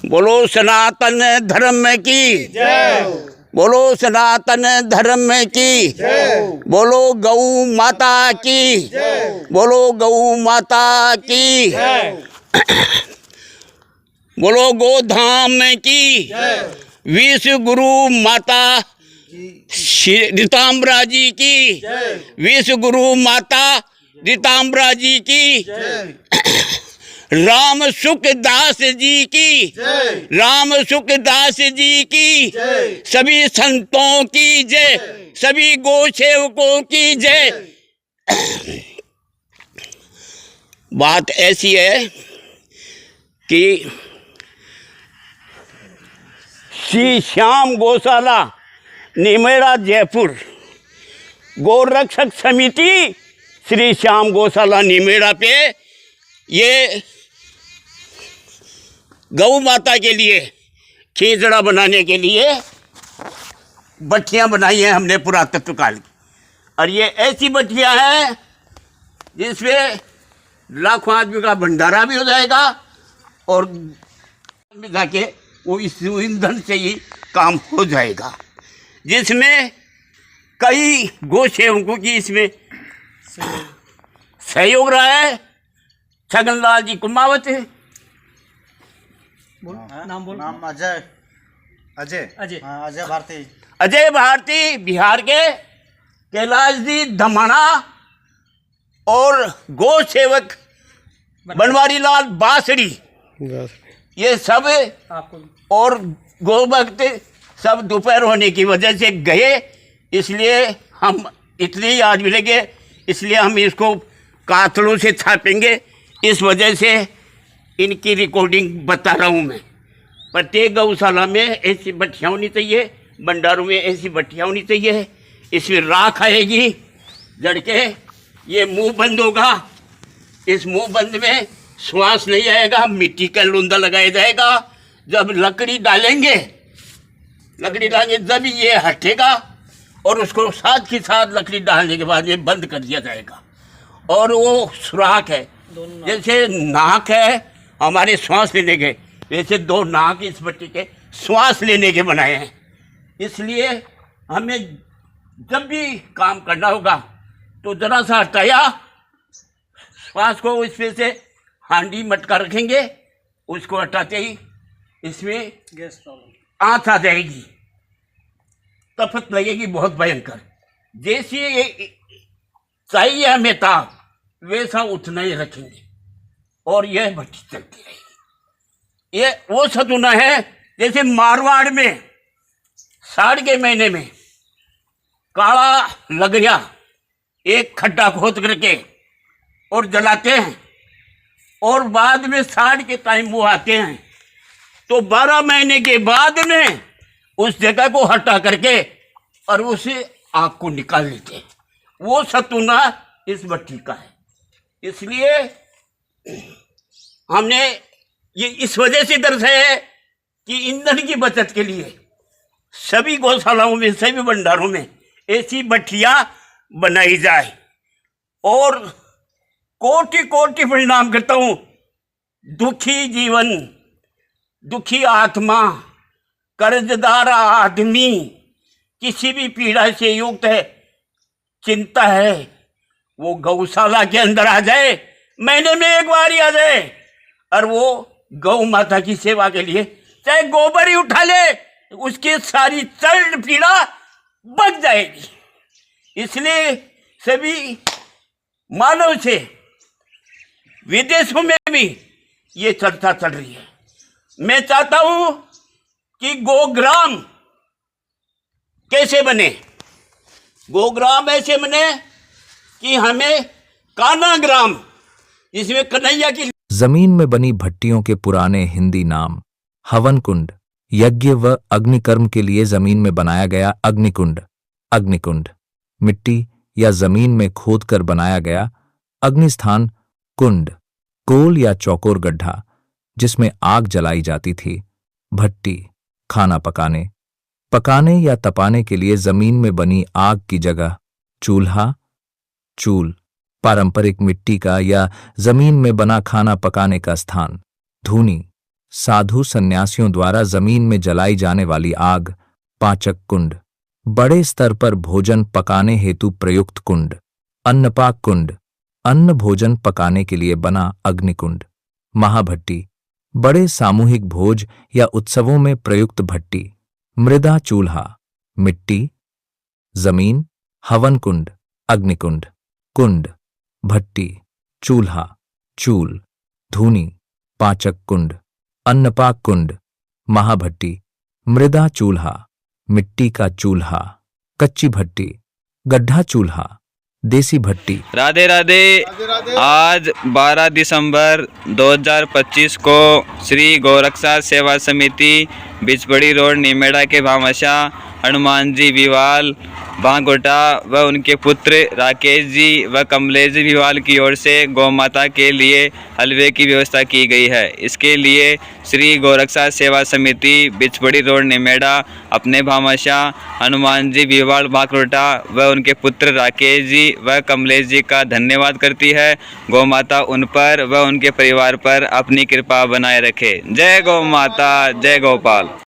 बोलो सनातन धर्म की जय। बोलो सनातन धर्म की जय। बोलो गौ माता की जय। बोलो गौ माता की जय। बोलो गोधाम की जय। विश्व गुरु माता ऋताम्बरा जी की जय। विश्व गुरु माता ऋताम्बरा जी की जय। राम सुखदास जी की जय। राम सुखदास जी की जय। सभी संतों की जय, सभी गौ सेवकों की जय। बात ऐसी है कि श्री श्याम गौशाला निमेरा जयपुर गोरक्षक समिति श्री श्याम गौशाला निमेरा पे ये गौ माता के लिए खींचड़ा बनाने के लिए भट्टियाँ बनाई हैं हमने पुरातत्व काल की। और ये ऐसी भट्टियाँ हैं जिसमें लाखों आदमी का भंडारा भी हो जाएगा और जाके वो इस ईंधन से ही काम हो जाएगा, जिसमें कई गौ सेवकों की इसमें सहयोग रहा है। छगनलाल जी कुमावत, नाम बोल। नाम अजय। अजय। अजय। हाँ, अजय भारती। अजय भारती बिहार के, कैलाश जी धमाना और गौ सेवक बनवारी लाल बांसड़ी, ये सब और गौ भक्त सब दोपहर होने की वजह से गए, इसलिए हम इतने ही आज मिलेंगे, इसलिए हम इसको कातलों से छापेंगे। इस वजह से इनकी रिकॉर्डिंग बता रहा हूँ मैं। प्रत्येक गौशाला में ऐसी भट्टियाँ होनी चाहिए, भंडारों में ऐसी भट्टियाँ होनी चाहिए। इसमें राख आएगी जड़ के, ये मुंह बंद होगा, इस मुंह बंद में श्वास नहीं आएगा, मिट्टी का लूंदा लगाया जाएगा। जब लकड़ी डालेंगे जब ये हटेगा और उसको साथ के साथ लकड़ी डालने के बाद ये बंद कर दिया जाएगा। और वो सुराख है, जैसे नाक है हमारे श्वास लेने के, वैसे दो नाक इस भट्टी के श्वास लेने के बनाए हैं। इसलिए हमें जब भी काम करना होगा तो जरा सा हटाया श्वास को, इसमें से हांडी मटका रखेंगे, उसको हटाते ही इसमें गैस प्रॉब्लम आँच आ जाएगी, तपत लगेगी बहुत भयंकर। जैसे ये चाहिए हमें ताप, वैसा उतना ही रखेंगे और यह भट्टी चलती रहेगी। ये वो सतुना है जैसे मारवाड़ में साड़ के महीने में काला लगरिया एक खड्डा खोद करके और जलाते हैं, और बाद में साड़ के टाइम वो आते हैं तो 12 महीने के बाद में उस जगह को हटा करके और उसे आग को निकाल लेते हैं। वो सतुना इस भट्टी का है। इसलिए हमने ये इस वजह से दर्शाया है कि ईंधन की बचत के लिए सभी गौशालाओं में, सभी भंडारों में ऐसी भट्टियाँ बनाई जाए। और कोटि कोटि प्रणाम करता हूँ। दुखी जीवन, दुखी आत्मा, कर्जदार आदमी, किसी भी पीड़ा से युक्त है, चिंता है, वो गौशाला के अंदर आ जाए, महीने में एक बार ही आ जाए, और वो गौ माता की सेवा के लिए चाहे गोबर ही उठा ले, उसकी सारी चल पीड़ा बच जाएगी। इसलिए सभी मानव से विदेशों में भी ये चर्चा चल रही है। मैं चाहता हूं कि गोग्राम कैसे बने, गोग्राम ऐसे बने कि हमें कान्हा ग्राम, जिसमें कन्हैया की जमीन में बनी भट्टियों के पुराने हिंदी नाम हवन कुंड, यज्ञ व अग्निकर्म के लिए जमीन में बनाया गया अग्निकुंड, अग्निकुंड, मिट्टी या जमीन में खोदकर बनाया गया अग्निस्थान कुंड, गोल या चौकोर गड्ढा जिसमें आग जलाई जाती थी, भट्टी, खाना पकाने या तपाने के लिए जमीन में बनी आग की जगह चूल्हा, चूल, पारंपरिक मिट्टी का या जमीन में बना खाना पकाने का स्थान, धूनी, साधु सन्यासियों द्वारा जमीन में जलाई जाने वाली आग पाचक कुंड, बड़े स्तर पर भोजन पकाने हेतु प्रयुक्त कुंड, अन्नपाक कुंड, अन्न भोजन पकाने के लिए बना अग्निकुंड, महाभट्टी, बड़े सामूहिक भोज या उत्सवों में प्रयुक्त भट्टी, मृदा चूल्हा, मिट्टी, जमीन, हवन कुंड, अग्निकुंड, कुंड, भट्टी, चूल्हा, चूल, धूनी, पाचक कुंड, अन्नपाक कुंड, महाभट्टी, मृदा चूल्हा, मिट्टी का चूल्हा, कच्ची भट्टी, गड्ढा चूल्हा, देसी भट्टी। राधे राधे। आज 12 दिसंबर 2025 को श्री गौरक्षा सेवा समिति बिचबड़ी रोड निमेड़ा के भामाशाह हनुमान जी विवाल भांगोटा व उनके पुत्र राकेश जी व कमलेश जी विवाल की ओर से गौ माता के लिए हलवे की व्यवस्था की गई है। इसके लिए श्री गौरक्षा सेवा समिति बिचबड़ी रोड निमेड़ा अपने भामाशाह हनुमान जी विवाल भांगोटा व उनके पुत्र राकेश जी व कमलेश जी का धन्यवाद करती है। गौ माता उन पर व उनके परिवार पर अपनी कृपा बनाए रखे। जय गौ माता, जय गोपाल।